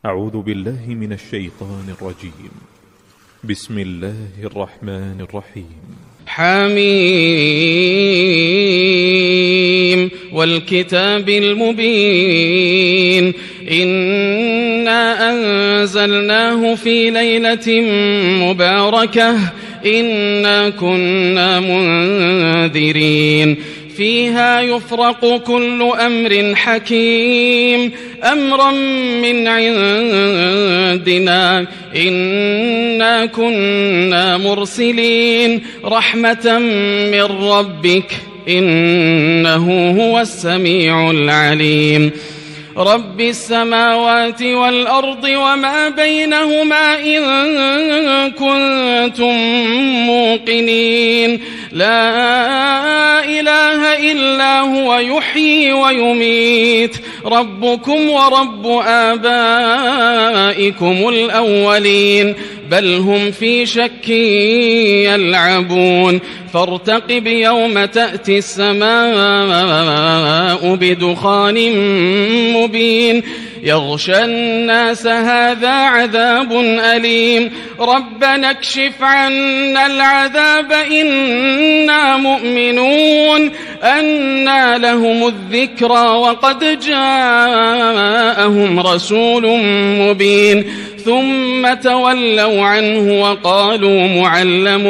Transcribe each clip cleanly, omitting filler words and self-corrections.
أعوذ بالله من الشيطان الرجيم. بسم الله الرحمن الرحيم. حميم والكتاب المبين إنا أنزلناه في ليلة مباركة إنا كنا منذرين فيها يفرق كل أمر حكيم أمرا من عندنا إنا كنا مرسلين رحمة من ربك إنه هو السميع العليم رب السماوات والأرض وما بينهما إن كنتم موقنين لا إله إلا هو يحيي ويميت ربكم ورب آبائكم الأولين بل هم في شك يلعبون فارتقب يوم تأتي السماء بدخان مبين يغشى الناس هذا عذاب أليم ربنا اكشف عنا العذاب إنا مؤمنون أنى لهم الذكرى وقد جاءهم رسول مبين ثم تولوا عنه وقالوا معلم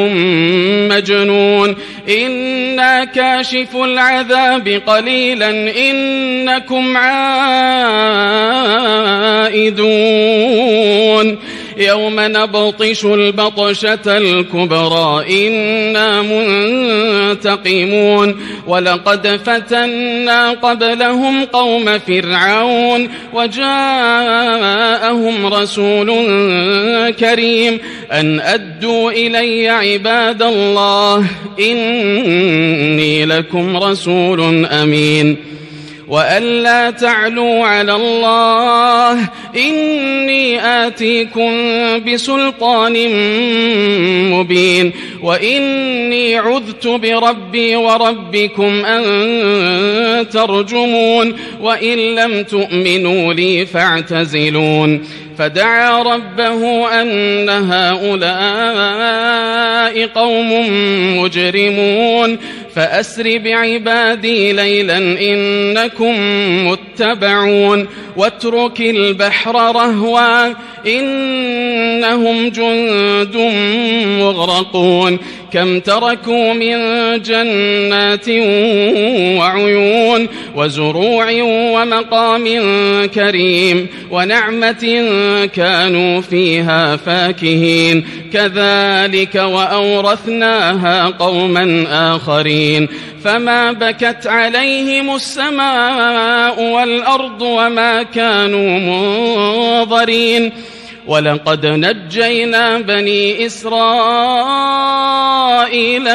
مجنون إنا كاشف العذاب قليلا إنكم عائدون يوم نبطش البطشة الكبرى إنا منتقمون ولقد فتنا قبلهم قوم فرعون وجاءهم رسول كريم أن أدوا إلي عباد الله إني لكم رسول أمين وأن لا تعلوا على الله إني آتيكم بسلطان مبين وإني عذت بربي وربكم أن ترجمون وإن لم تؤمنوا لي فاعتزلون فدعا ربه أن هؤلاء قوم مجرمون فأسر بعبادي ليلا إنكم متبعون واترك البحر رهوا إنهم جند مغرقون كم تركوا من جنات وعيون وزروع ومقام كريم ونعمة كانوا فيها فاكهين كذلك وأورثناها قوما آخرين فما بكت عليهم السماء والأرض وما كانوا منظرين ولقد نجينا بني إسرائيل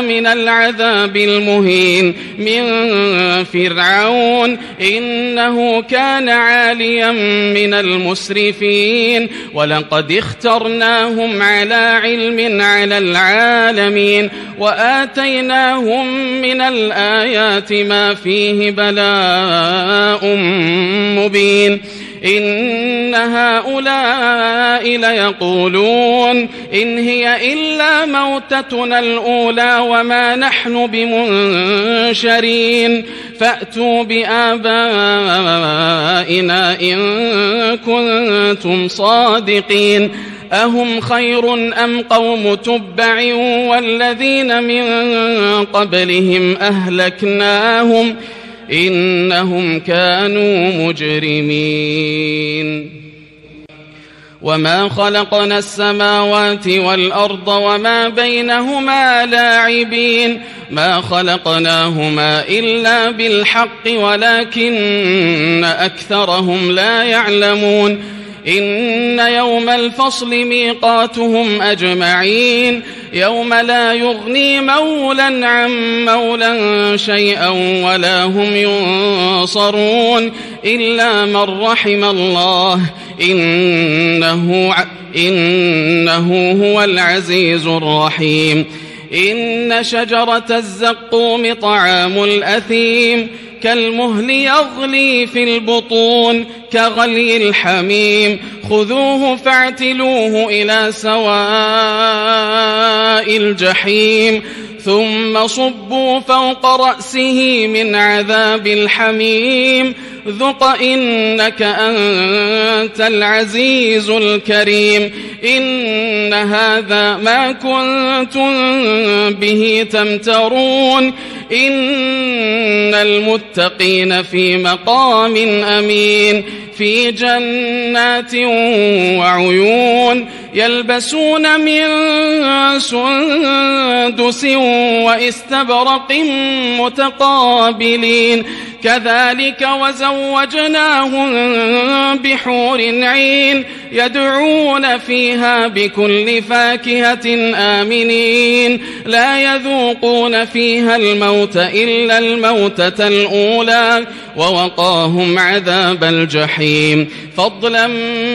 من العذاب المهين من فرعون إنه كان عاليا من المسرفين ولقد اخترناهم على علم على العالمين وآتيناهم من الآيات ما فيه بلاء مبين إن هؤلاء ليقولون إن هي إلا موتتنا الأولى وما نحن بمنشرين فأتوا بآبائنا إن كنتم صادقين أهم خير أم قوم تبع والذين من قبلهم أهلكناهم إنهم كانوا مجرمين وما خلقنا السماوات والأرض وما بينهما لاعبين ما خلقناهما إلا بالحق ولكن أكثرهم لا يعلمون إن يوم الفصل ميقاتهم أجمعين يوم لا يغني مولا عن مولا شيئا ولا هم ينصرون إلا من رحم الله إنه هو العزيز الرحيم إن شجرة الزقوم طعام الأثيم كالمهل يغلي في البطون كغلي الحميم خذوه فاعتلوه إلى سواء الجحيم ثم صبوا فوق رأسه من عذاب الحميم ذق إنك أنت العزيز الكريم إن هذا ما كنتم به تمترون إن المتقين في مقام أمين في جنات وعيون يلبسون من سندس واستبرق متقابلين كذلك وزوجناهم بحور عين يدعون فيها بكل فاكهة آمنين لا يذوقون فيها الموت إلا الموتة الأولى ووقاهم عذاب الجحيم فضلا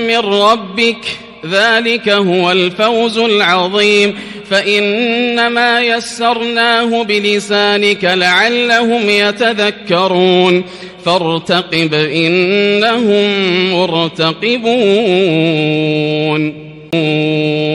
من ربك ذلك هو الفوز العظيم فإنما يسرناه بلسانك لعلهم يتذكرون فارتقب إنهم مرتقبون